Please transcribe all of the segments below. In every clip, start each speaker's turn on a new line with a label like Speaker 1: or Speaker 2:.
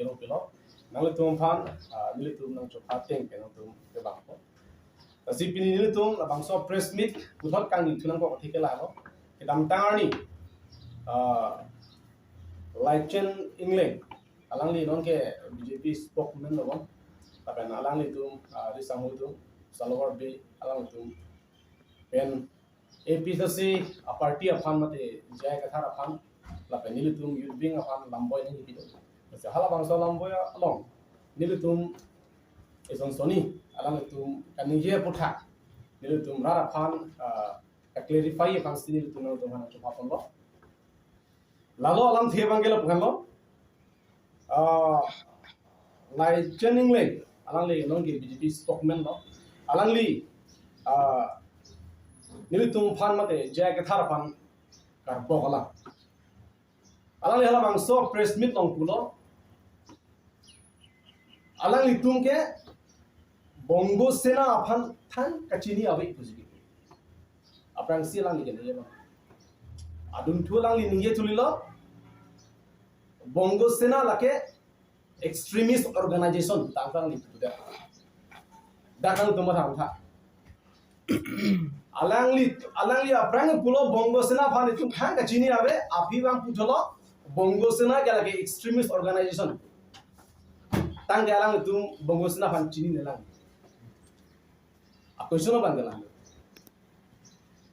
Speaker 1: lo pelo nang le tum phan ni tum nang cho pha teng ke nang tum ke bang ko ta si pini ni tum la bang so press meet puthot kang ni thunang ko thike la lo ke dam tangar ni like chen England alang li non ke BJP spokesman lo bon ta pen alang li tum ri samu tum salawar be alang tum pen APC a party a fan mate jay ka thara fan la pen ni tum youth wing a fan lamboy ni bido se hala bang so lamboy along ni tum eson soni alang tum kan ni je putha ni tum rara fan ka clarify kan sini tum no tum hana chupa pon lo lalu alam thie bangela bukan lo lai chening le alang le non ge BJP spokesman lo alang li ni tum phan mate jay ka thar phan kar bokala alang le hala bang so press meet long pulo alang li tum ke bongo sena aphan than kachini awi kuji aprang si alang li ke ne adun thu lang li ninge thulilo bongo sena lake extremist organization tangkang ni tu dakang tu mah tha alang li aprang pulo bongo sena phan itu khang ka chini ave api bang putholo bongo sena ke lake extremist organization tang ke alang tu bongo sena phan chini ne lang question bang lang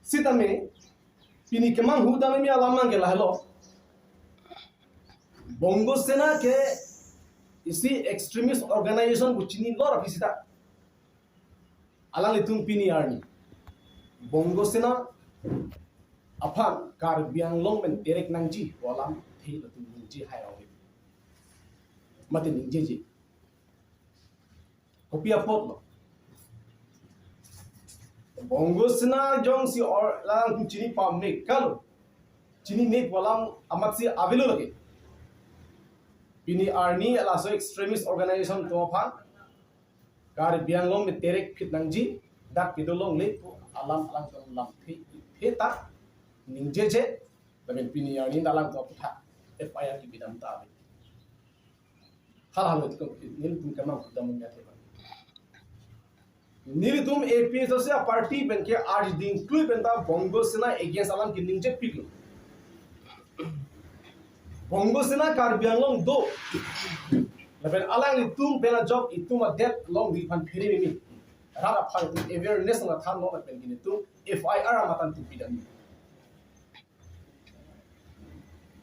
Speaker 1: sitame pini kemang hudame mi alamang ke lahlo bongo sena ke isi extremist organization ku chini lor pisita alang itung pini arni bongo sena aphan kar biang long men direct nangji walam thei la tung ningji hai rawi mate ningji ji kopia pot lo bongo sena jong si or lang chini pam ne kal chini ne walam amat si avilo lage pini arni ala so extremist organization to phan kar bianglong me terek phit nangji dak pidolong le alam lam phi ta ningje je laben pini arni dalang to putha FIR ki bidam ta ave hal hal to nil tum kama khudam me the nil tum APS se party ben ke आज दिन clue ben ta bongo sena against alam ki ningje piklo bongo sena kar bianglong do laben alang li tum bela job itum a death long di fan phiri mi rara phal awareness na than no ben kini tum FIR amatan tu bidam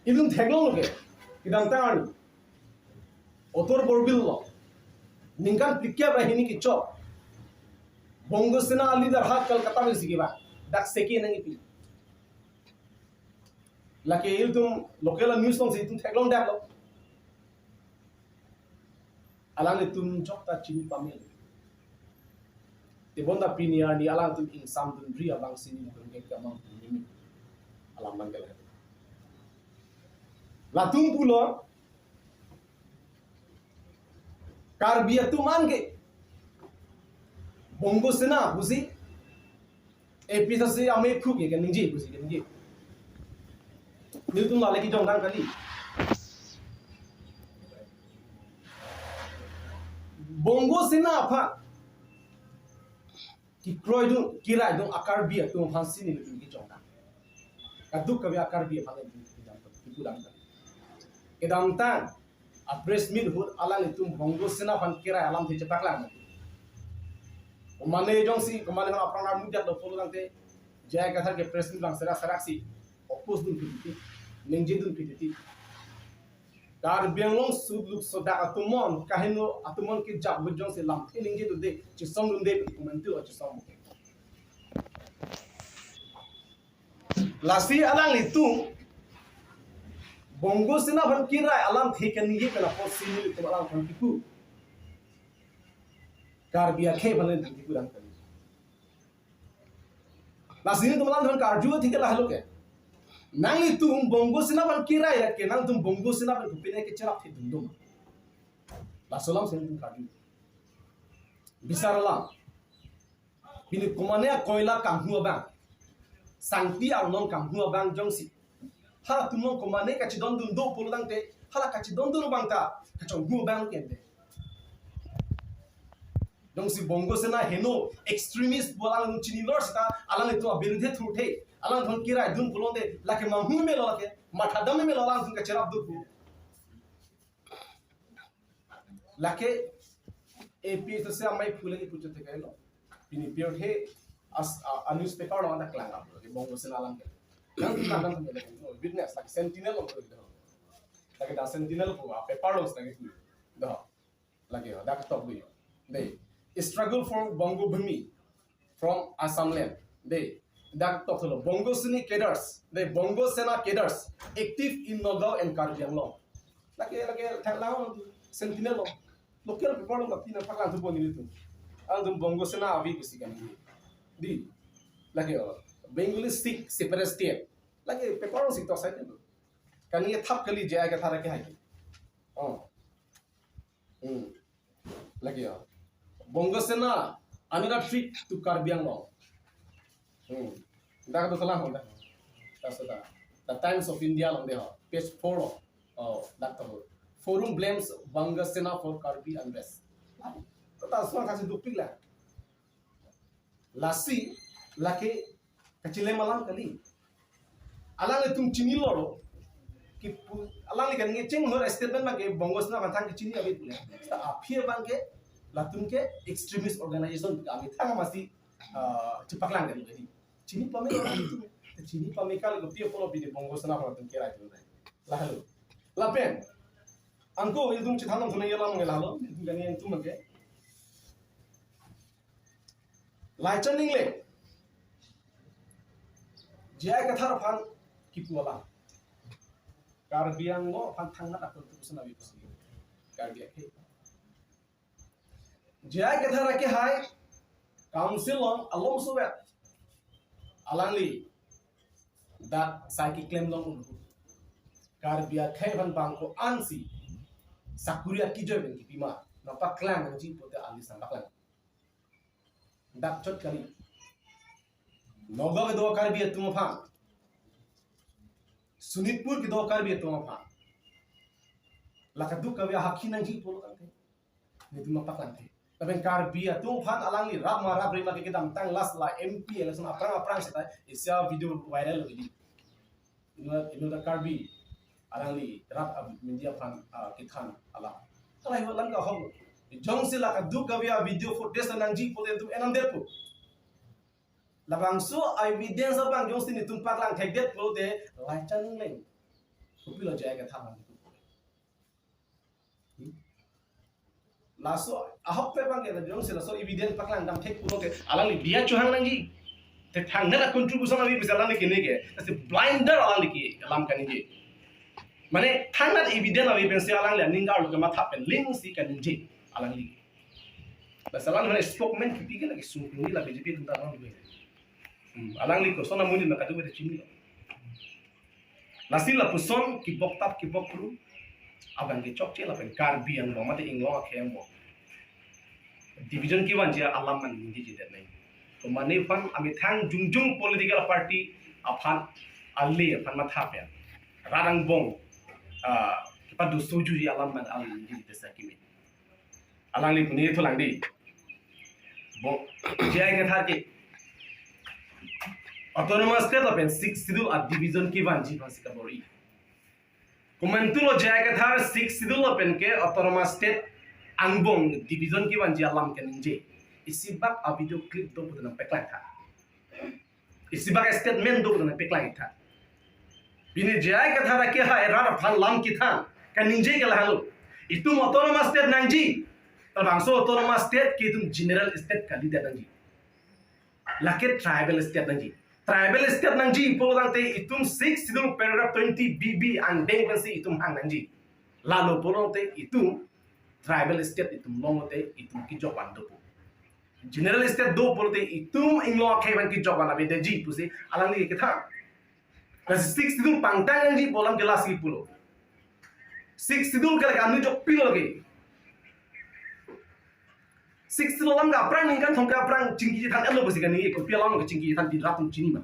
Speaker 1: idum theglong ke idam ta ani otor borbil lo ningan pikya bahini ki chop bongo sena leader hat kolkata में सिगिबा dak seki nangi pi lake il tum local news tong si tum theglong dak lo alang tum jokta chini pamel te bonda pinia ni alang tum in sam tum ri alang sini tum ke kamang ni alang mangel la tum pulo kar biya tum ange bongo sena busi APC se ame khu ke ningji busi ke ningji niltum la lagi jong dang kali bongo sena apha ki kroidung kirai dung akar bia tum phansi ni tum ki jong dang kaduk ka akar bia phale ki pudang edam tan a press meet hut alang tum bongo sena phan kirai alam thi chatak lang Mane jong si kemana kan apran mudah do follow nante jaya kathar ke press meet lang serak si oppose dun piti ningje dun piti kar bianglong sud luk soda atumon kahino atumon ki jab jong si lam ningje du de chi som dun de kumentu chi som lasi alang litu bongo sina ban kirai alam thikan ningje kana pos sini litu alang kan kiku kar biya khe balen di kurang kali la sini tu malam kar ju thike la halo ke nang itu bongo sina ban kirai ya ke nang tum bongo sina ban kupine ke chara thi dum la solam sini tum kar ju bisarala bini komane koila kamhu bang sangti au non kamhu bang jongsi ha tum non komane ka chidon dum do pulang te hala kachi don dulu bangta kacau gu bang kende dong si bongo sena heno extremist bolang chini lor sta alang itu abirudhe thurte alang thon kira dun pulonde lake mamhu me lo lake mathadam me lo alang thun ka cherab du lake AP to se amai phule ki puchte kai lo ini period he as a newspaper lo anda klang up ke bongo sena alang ke nang klang me le witness like sentinel lo like da sentinel ko paper lo sta ke do lage da ka top bu de struggle for Bongo Bhumi from Assam land. They that talk to Bongo Seni cadres. They Bongo Sena cadres active in Nagaur and Karbi Anglong. Like Thailand Sentinel local people of Pina Paklan to Bonitu. Aldum Bongo Sena Avi Kusikan. D like a Bengali Sikh separate state. Like a paper on Sito side. Can you tap Kali Jagataraki? Oh. Like a Bongo Sena another trip to Karbi Anglong. That was the that's the Times of India on there, page 4 of that forum blames Bongo Sena for Karbi unrest. That's one has to do pila. Lasi lake kachile malam kali. Alang itum chini loro ki alang ikan ngeceng hor statement bangke Bongo Sena bantang chini abit pula. Sta appear bangke latung ke extremist organization kami tang masih cepak lang dari jadi cini pameka itu cini pameka lagu pia polo bide Bongo Sena latung kira itu lalu lapen angko itu cithanam thuna yalam ngelalu itu kan yang itu mage laichen ningle jaya kathar phan kipuala Karbi Anglong phan thangna akon tu Sena bi pusi Karbi ke Jaya Gathara ke hai council on along so that alangli that psychic claim long Karbia Kevin Banko Ansi Sakuria Kijoven Kipima Napa clan and Jeep of the Alisan Baklan that chot kali Noga do Karbia Tumafan Sunitpur do Karbia Tumafan Lakaduka Hakinan Jeep of the Nituma tapi Karbi tu fan alang ni rap marap rima ke kita tang last la MP election aprang setai isya video viral lagi ino da Karbi alang ni rap media fan kithan ala ala hiwa lang ka hom jong sila ka du ka video footage nang ji po tu enam derpu labang so evidence bang jong sini tumpak lang thek det po te lai chan leng kupilo jaya ka thaman laso ahok pe bang ke jong sila so evidence paklang dam thek puno ke alang ni dia chuhang nang ji te thang na contribution abi bisa lang ni kene ke se blinder alang ni ki alam kan ji mane thang na evidence abi ben se alang le ninga lu ke matha pen ling si kan ji alang ni la salang na spokesman ki tige lagi sung ni la BJP tunda alang ni alang ni ko sona muni na kadu be chimi lasil la puson ki bok tap ki bok pru abang ke chok che la pen Karbi Anglong mate Anglong khem mo division ki wan ja alam man hindi ji det nai to mane fan ami thang jungjung political party aphan alle aphan ma tha pe radang bong ki pa du soju ji alam man al hindi te sa ki me alang li puni tholang di bo jai ke tha ke autonomous state la pen 6 sidul a division ki wan ji phasi ka bori Kumentulo jaya ke thar 6 sidul pen ke autonomous state angbong division ki wan ji alam ke ninje isibak a video clip to putna peklang tha isibak statement do putna peklang tha bine jaya ke thar ke ha era phan lam ki tha ka ninje ke lahalo itu autonomous state nangji tar bangso autonomous state ki tum general state ka di nangji lake tribal state nangji tribal state nangji polodang te itum 6 sidul paragraph 20 bb and deng pensi itum hang nangji lalu polodang te itum tribal state itum long te itum ki joban do general state do polote itum inglo kheban ki joban abe de ji puse alang ni ke tha kasi 6 sidul pangtang nangji bolam gelas ki pulo 6 sidul kala kamni jok pilo lagi 6 sidul lam ga prang ningkan thongka prang jingki than elo basi kan ni ko pialang ko jingki than di ratum chini ma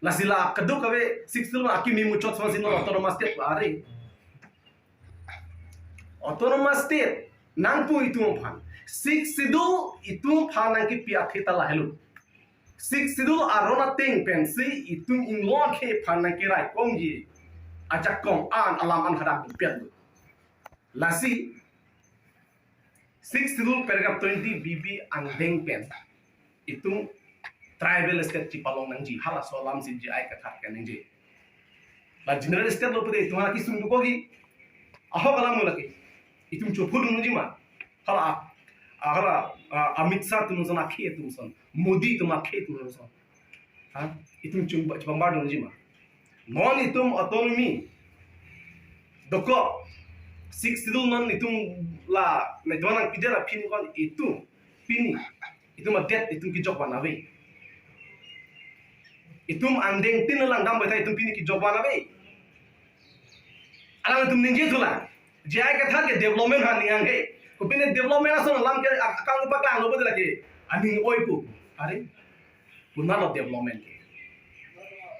Speaker 1: lasila kadu kawe 6 sidul aki mi muchot so sino autonomous state are
Speaker 2: autonomous state nang pu itu phan six schedule itu phan nang ki pia theta la hello six schedule arona ting pen si itu in lo ke phan nang ki rai kong ji ajak kong an alam an hadak pian lasi six schedule paragraph 20 bb ang deng pen itu tribal state cipalong nang ji hala solam si ji ai ka thak kan nang ji la general state lo pede tu ha ki sum ko gi aho kalam mo laki itu chopur nung ji ma hala agara Amit Shah tu son akhe tu son Modi tu akhe tu son ha itu chumba chumba nung ji ma non itu autonomy doko six schedule non itu la me dona pidera pin kon itu pini itu ma det itu ki jok banawe itu andeng tin lang dam bata itu pini ki jok banawe alang tum ninje thula jai ka thak ke development han ningang he ko pini development ason lam ke akang pa klang lo bodla ke aning oi pu are bunna lo development ke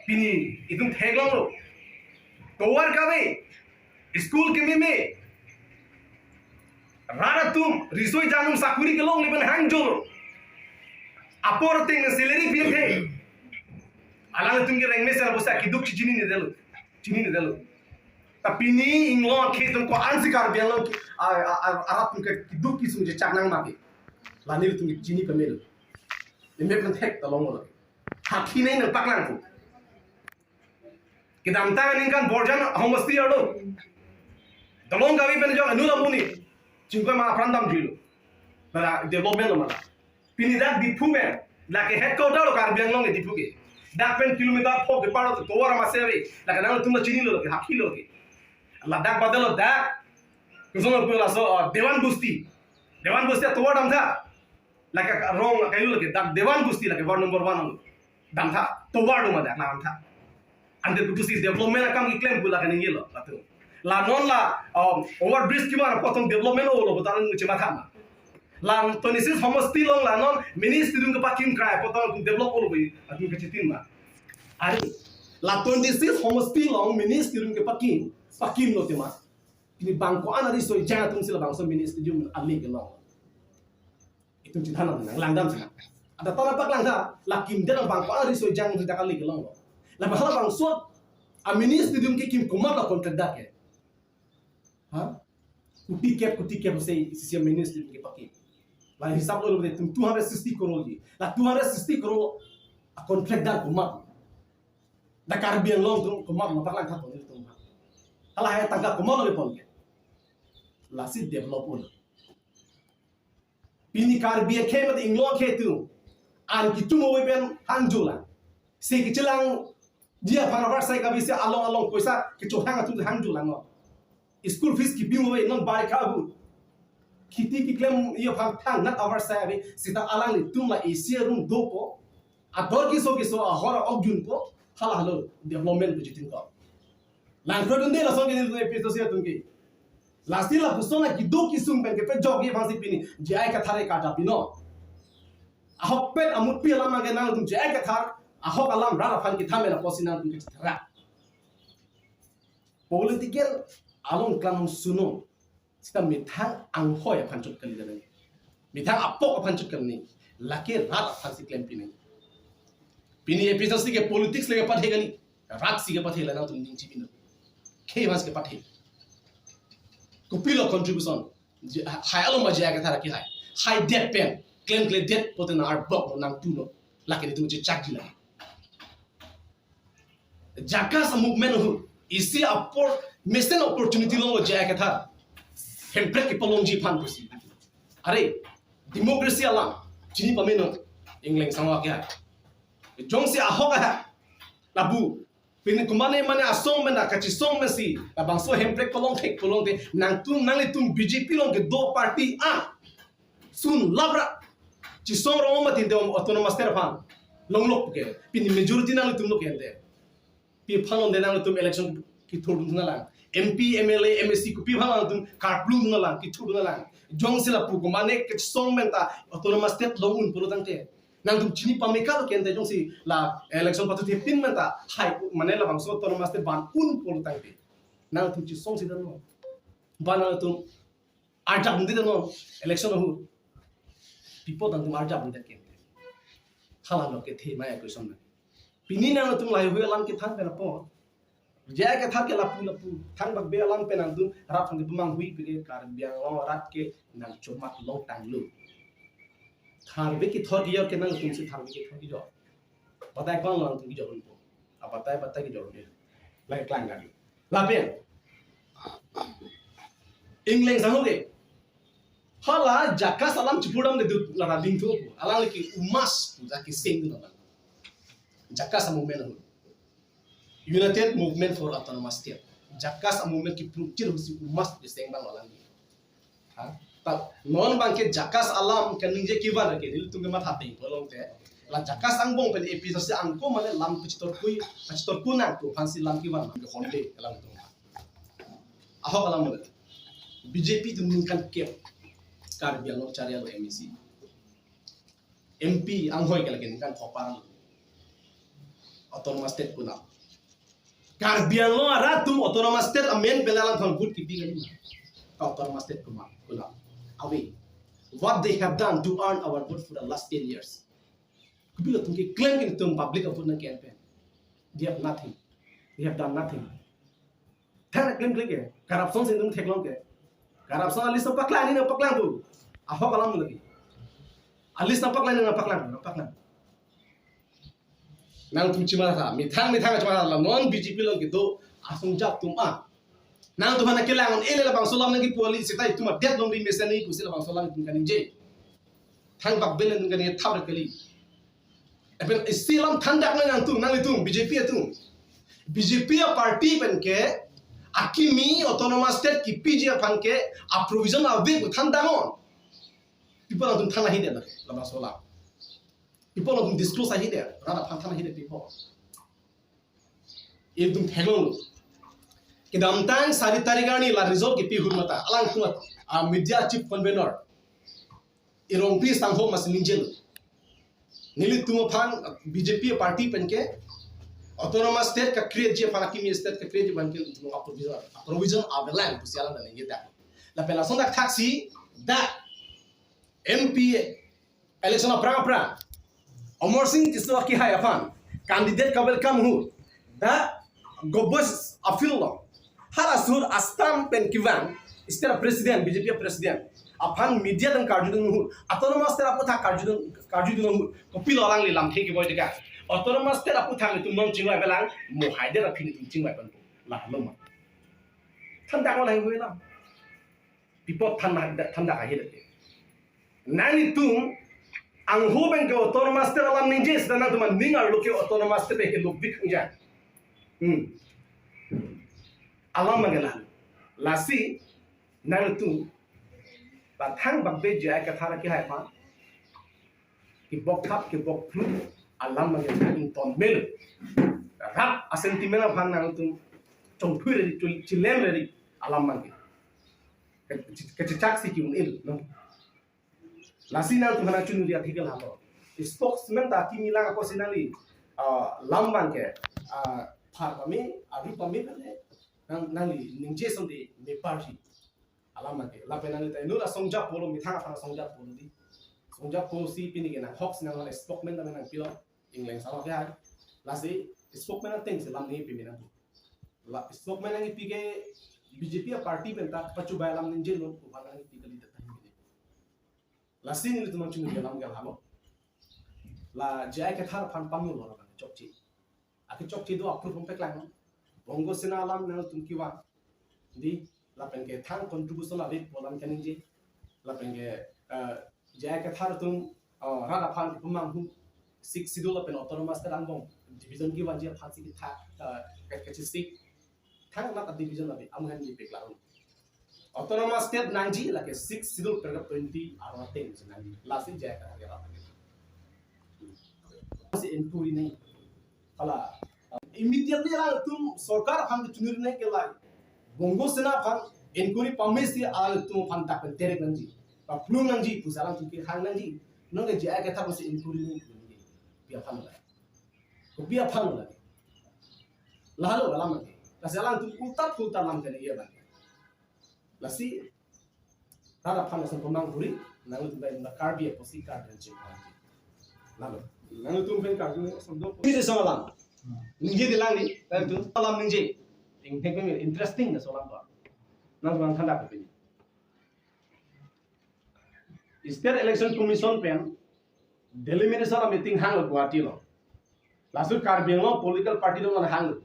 Speaker 2: pini itu theglang lo towar ka be school ke me rara tum risoi janum sakuri ke long liban hang jolo apor ting salary pin the alang tum ke reng me sar bosa ki duk chini ne delo tapi ni inglo ke tum ko ansikar biang lo arap tum ke duk ki sum je chaknang ma ke lanir tum chini pe mel le me plan thek talong lo hakhi nei na paklang fu ke dam ta ning kan borjan homasti ado dalong gawi pen jo anu la muni chingko ma prandam jilo na development lo mala pini dak dipu me la ke headquarter lo kar biang long ne dipu ke dak pen kilometer pho ke paro to wara ma sebe la ka nang tum chini lo ke hakhi lo ke la dak badalo dak kusono pe la so dewan busti to dam tha la ka rong ka lo ke dak dewan busti la ke ward number 1 dam tha to ward ma dak na tha ande busti development kam ki claim bula ka ningi lo la tu la non la over bridge ki mar prothom development lo botan chima khama la tonisis homosti long la non ministry dung ka pakim krai prothom develop lo bi atun ka chitin ma are la tonisis homosti long ministry dung ka pakim lo tema ini bangko anari so jana tung sila bangso ministry jum ali ke long itu cinta nang langdam sih ada tanah pak langda la kim den bangko anari so jang kita kali ke long la bahala bangso a ministry dung ki kim kumar la contract da ke ha kuti cap say sisi ministry ke pakai la hisab lo de 260 crore ji la 260 crore a contract dar kumar da karbian long tum kumar na paklang tha to tum hala hai tangga kumar le pon ke la si develop on pini karbia ke mat inglo ke tu an ki tu mo ben hanjula se ki chilang dia paravar sai ka bisa along poisa ke chohang tu hanjula no school fees ki bimu non bai ka bu khiti ki claim yo phang thang not our sai sita alang li tum la asia room do ko ador ki so a hora ogjun ko halo development bujitin ko lang pro dunde la so ke ni pe to sia tum ki lasti la pusona ki do ki sum pen ke pe jog ye phang si pini jai ka thare ka ta pino ahok pet amut pi la ma ge nang tum jai ka thar ahok alam ra phan ki thamela posina tum ki thara political along klam suno sita mithang anghoy phanchut kali dane mithang apok phanchut kalni lake rat phansi claim pini episode ke politics lege pathe gali rat si ke pathe lana tum ning chipino ke mas ke pathe kupilo contribution high along ma jaya ka thara ki high debt pen claim debt potena art block nang tuno lake ni tum che chak dila jakas movement hu isi apor mesen opportunity lo jaya ka thar hemprek ki polongji phan pusi are democracy ala chini pameno englang sangwa kya jongsi ahoga ha labu pin kumane mane asong mena kachi song mesi la bangso hemprek polong te nang le tum BJP long ke do party sun labra chi song ro matin de autonomous ter phan long lok ke pin majority nang le tum lo ke ande pi phan on de nang le tum election ki thordung na lang MP MLA MSC ku pi bhang tum karplu na lang ki thudu na lang jong sila pu ko mane ke song menta autonomous state long un puro tangte nang tum chini pameka lo kente jong si la election patu the pin menta hai mane la bangso autonomous state ban un puro tangte nang tum chi song si dan no ban tum
Speaker 1: arjab ndi no election hu people dan tum arjab ndi ke thala lo ke the mai question na pini na tum lai hu lang ke thang pe na po ja ke thak ke lapu thang bak be lang pe nang tum rap thang ke mang hui pe kar biang lo rat ke nang chomak lo tang lu thar be ki thor ki yo ke nang tum se thar be ki thor ki jo batai kon lang tum ki jo ko apa batai ki jo ne lai klang ga la pen England sang hoge hala jaka salam chipudam de la ding thu ala ki umas jaki sing no jaka sa movement ho United Movement for Autonomous State jaka sa movement ki prukir husi umas de sing bang ala ni ha ta non bang ke jaka alam kan ninje ki ban ke dil tunge mat hati bolong te la jaka sang bong pen episode se angko mane lam pichitor ku na to fansi lam ki ban ke holiday alam to ahok alam mo BJP tu mungkin kep kar biang cari lo MEC MP anghoy lagi kan khoparang autonomous state kuna kar biang lo aratum autonomous state amen belalang thon good kipi gani autonomous state kuna away what they have done to earn our vote for the last 10 years kubilo tumke claim kin tum public of na campaign they have nothing they have done nothing thana claim ke corruption sin tum theklong ke corruption alis na paklan ni na paklan tu ahok alam lagi alis na paklan ni na paklan nang tum cima tha mithang cuma la non BJP long gitu asung jap tum nang tu hana kelangon ele la bang solam nang ki police sitai tum det long ri mesen ni kusil bang solam tum kan je thang bak belen kan ni thab kali epen isilam thandak nang tum BJP party pen ke akimi autonomous state ki PG fan ke a provision ave ku thandangon people tum thana hide na la bang solam people tum disclose hide rada fan thana hide people tum thelong Kidamtang sari tarigani la result ki pihun mata alang kuat media chief convener irong pi sang ho mas ninjel nili tumo phan BJP party penke autonomous state ka create je phan kimi state ka create ban ke tumo provision avalan pusiala na ngi ta la pela sonda taxi da MP election pra Omar Singh tiswa ki hai afan candidate ka welcome hu da gobos afil Harasur astam pen kivan istera presiden BJP presiden aphan media dan karjudun hu autonomous tera aputha karjudun hu kopil orang lilam theki boy deka autonomous tera aputha ni tum nom chingwa belang mo haide ra phini tum chingwa pan la loma thanda ko lai hoila pipo thanda ka hide nani tum ang hu ben ko autonomous tera lam ninje sedana tum ningal loke autonomous tera ke lok dik ja alam magala lasi nang tu bathang bagbe jaya kathara ki hai pa ki bok thap ki bok phlu alam magala in ton mel rap asentimena phan nang tu chong phure ri chilem ri alam magala ke chak si ki un il no lasi nang tu hana chunu ri athikal ha lo spokesman ta ki milang ko sinali lamban ke phar pami abi pami kale nangli ningje sonde me party alama ke la penali tai nula songja polo mi thanga phana songja polo di songja polo si pini ke na hox na ngale spokesman da nang pilo england sala ke ha la si spokesman teng se lam ni pi mina la spokesman ngi pi ke BJP party pen ta pachu ba lam ningje lo ko bala ngi pi kali ta ni la si ni tu chunu ke lam ga halo la jai ke thar phan pam lo ka chokchi aki chokchi do approve pom pe klang Bongo sena alam na tumkiwa di lapen ke thang contribution avi polam kaning je lapen ke jaya ke thar tum rada phan pumang hu sik sidul lapen autonomous terang bong division ki wanje phansi ki tha ke sik thang na division avi amhan ni pe klang autonomous state nangji la ke 6 sidul per 20 arwa ten nangji lasi jaya ka ra si empuri nahi kala immediately ala tum sarkar phan chunir ne ke lai bongo sena phan inquiry pamesi ala tum phan tak terek nangji pa plum nangji pusalam tum ke khang nangji nong ke jaya ke tha se inquiry ne bia phan la ko bia phan la lahalo lam ke la salang tum ulta phulta lam ke ye ban la si Rada pan asan pemang buri, nang tu bayi nak karbi posi karbi cik. Nang tu bayi karbi samdo. Ini semalam, ninje dilang ni, nang tu malam ninje. Ing tekme interesting na solam ba. Nang bang khanda ko pini. State Election Commission pen delimitation of meeting hang Guwahati lo. Lasu karbi lo political party lo man hang.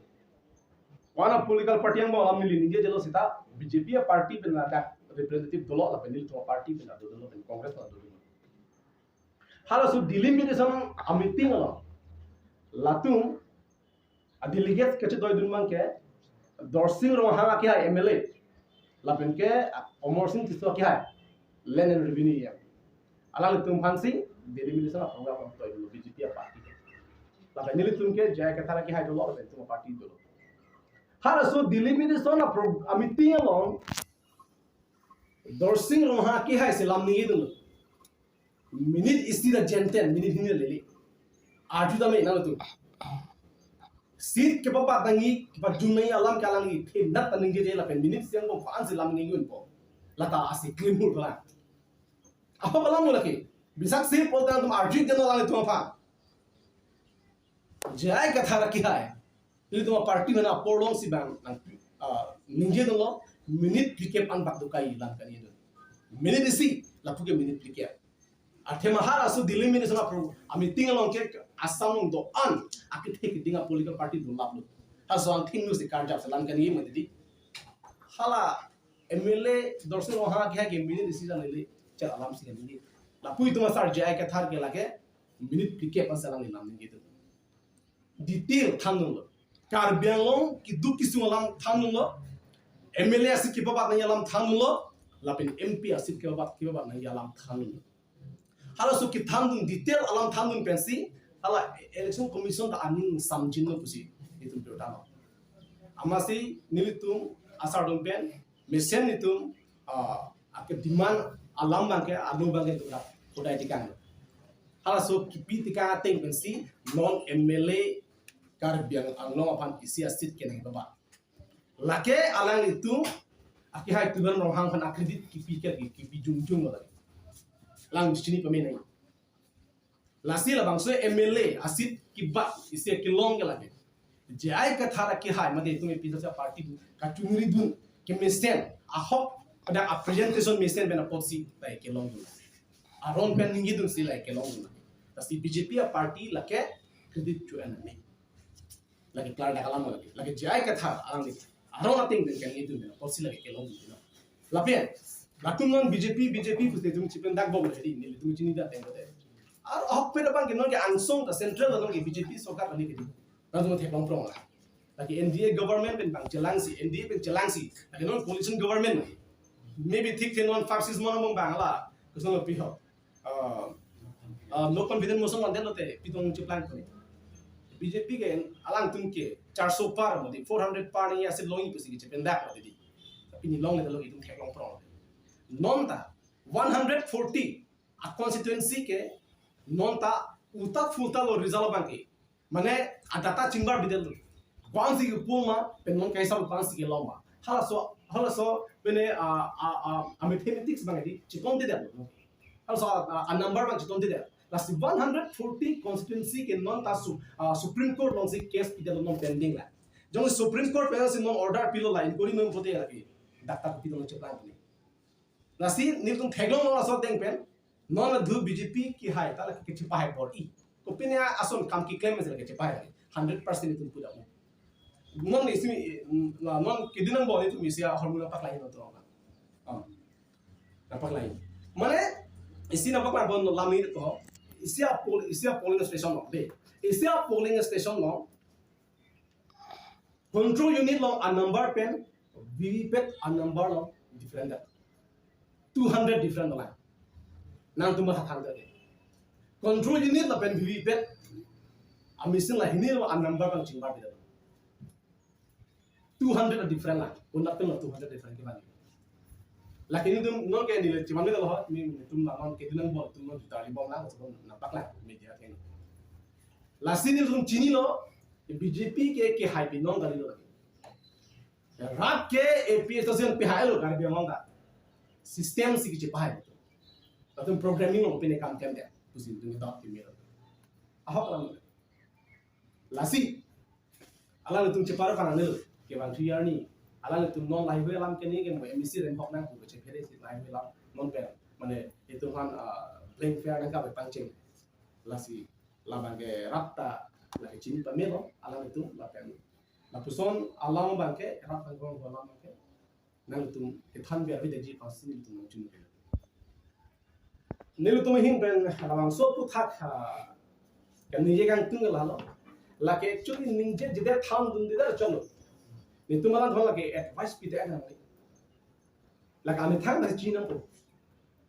Speaker 1: One of political party yang mau ambil ninje jelo sita BJP party pen ada representative dolo la pen itu party pen ada dolo pen Congress la dolo. Hala su delimitation a meeting lo. Latung a delegate kece doi dunman ke Dorsing rohanga kya MLA lapen ke Omar Singh tiso kya land and revenue ya alal tum fansi delimitation of program of toy BJP party lapen nili tum ke jaya ke thara kya dolo lapen tum party dolo hala so delimitation of meeting along Dorsing rohanga kya selam ni dolo minute istira jenten minute hini lele ajuda me nalo tum Seat ke papa tangi ke pajunai alam kalangi ke nat taningi je la pen minute siang bo fansi lam ni yun po lata asik klimur pala apa balang mo laki bisak se polta tum arjit den la tum pa jai ka thara ki hai ini tum party mana polong si bang ninje dolo minute pickup an bak dukai lam kan yedo minute isi la puke minute pickup Athe mahal asu delimitation of ami tingalong ke asam do an akit ke dinga political party do laplu haso ang thing news card jab salam kan ye madi hala MLA dorse roha ke ke minute decision le chal alam si ni la pui tuma sar jai ke thar ke lage minute pike pan salam ni nam ni to detail thanung lo kar bianglong ki du kisu alam thanung lo MLA asik ke baba na alam thanung lo lapin MP asik ke baba na alam thanung hala so ki thandung detail alam thandung pensi hala election commission ta aning samjin no pusi itum pe utama amasi nilitum asadum pen mesen nitum ake demand alam bangke anu bangke tura kodai tikang hala so ki pitika teng pensi non MLA karbiang anglo apan isi asit kenai baba lake alang itu aki hai tuban rohang kan akredit ki pikir ki bijungjung lagi lang chini pame nai lasi la bangso MLA asit kiba isi kilong ke lagi jai ka thara ki hai made tume pizza party ka chungri dun ke mesen ahok ada a presentation mesen bena policy lai kilong dun aron pen ningi dun si lai kilong dun lasi BJP party lake credit chu an nei lagi klar da kalam lagi jai ka thara alang ni aron ating den kan itu bena policy lagi kilong dun lapen Latungan BJP puste tum chipen dak bog ledi ni tum chini da teng de ar hok pe bang ke non ke ansong ta central non ke BJP sokar ani ke na tum the long prong la lagi NDA government ben bang jelangsi NDA ben jelangsi lagi non coalition government maybe thick the non fascist mon mong bang la ko so pi ho no confident mo so man den lote pitong chiplan ko BJP ke alang tum ke 400 par mo di 400 par ni ase longi pusi ke chipen dak la di tapi ni long le lo itum the long prong non-ta 140 a constituency ke non-ta utak fulta lo result banki mane adata chingbar bidel kwansi ke puma pen non kaisa kwansi ke loma hala so pene a mathematics bangi chiton de hala so a number bang chiton de last 140 constituency ke non-ta supreme court non se case bidel non pending la jong supreme court pena se non order pilo la inquiry non pote la ke dakta pidel non cheplan ni Nasi niltum theglong no asol teng pen non la dhu BJP ki hai ta la ki chipa hai bor I kopinya ason kam ki claim se la ki chipa hai 100% itum puda mo non ni simi non ki dinang bo ni tum isia hormona pak lain no to na pak lain mane isi na pak ma bon lami to isia polling station no de isia polling station no control unit lo a number pen VVPAT a number lo different 200 different line nang tumba thang de control unit la pen VVPAT a missing la hini lo a number bang chingbar de 200 different line unat tum 200 different ke bani lakini tum non ke ni le chimane lo mi tum na non ke dinang bo tum no tali bom la so na pakla media ke la sinil tum chini lo BJP ke hai bi non gali lo rak ke APS to sen pi hai lo gar bi non da sistem sih kita paham itu. Tapi programming lo punya kam kan dia, pusin tu ni dot kimia. Ahok lah, lasi, alang itu cepara kan anil, kebang triar ni, alang itu non live alam kini kan, emisi rempok nang tu cepere si live alam non per, mana itu kan blank fair nang kau pancing, lasi, labang ke rata, lagi cini pamelo, alang itu lapen, lapuson alam bangke, rata gong alam bangke. Nang itu ketan biar kita jadi pasti itu macam ni. Nelu tu mungkin pen lawang so putak kan ni jangan tunggu lalu. Laki actually ninja jadi tham dundi dah colo. Ni tu malah thon laki advice pita kan ni. Laki kami thang dah Cina pun.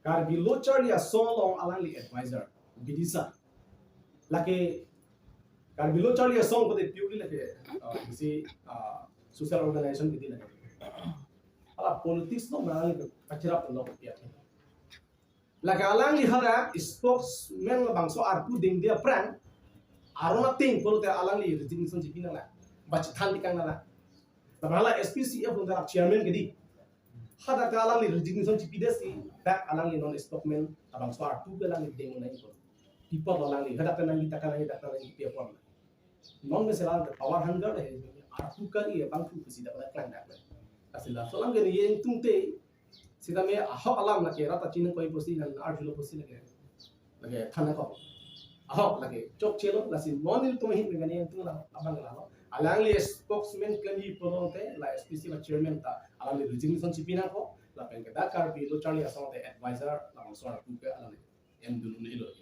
Speaker 1: Kar below Charlie a so long alang li advisor bidisa. Laki kar below Charlie a song pada purely laki si social organization gitu laki. Alah politics no malang kacira pun lo ya. Lagi alang lihara spokesman la bangso arpu ding dia pran arona ting kalau dia alang li resignation jipina la baca thanti kang la la SPCF untuk chairman gedi hada dia alang li resignation jipida si back alang li non spokesman bangso arpu alang li ding nai ko people alang li hada kan kita kan kita kan dia pon non meselan power hunger hai arpu kali bangku kusi da klang dak asila solang geni yang tungte sida me ahok alam lagi rata Cina koi posi dan arjulo posi lagi thana ko ahok lagi chok chelo lasi monil tu mahin dengan yang tu lah abang lah alang li spokesman kami polonte la SPC la chairman ta alang li resignation cipina ko la pen ke dakar bi lo Charlie asong te advisor la mangso na ku ke alang yang dulu ni lo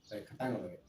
Speaker 1: sai khatang lagi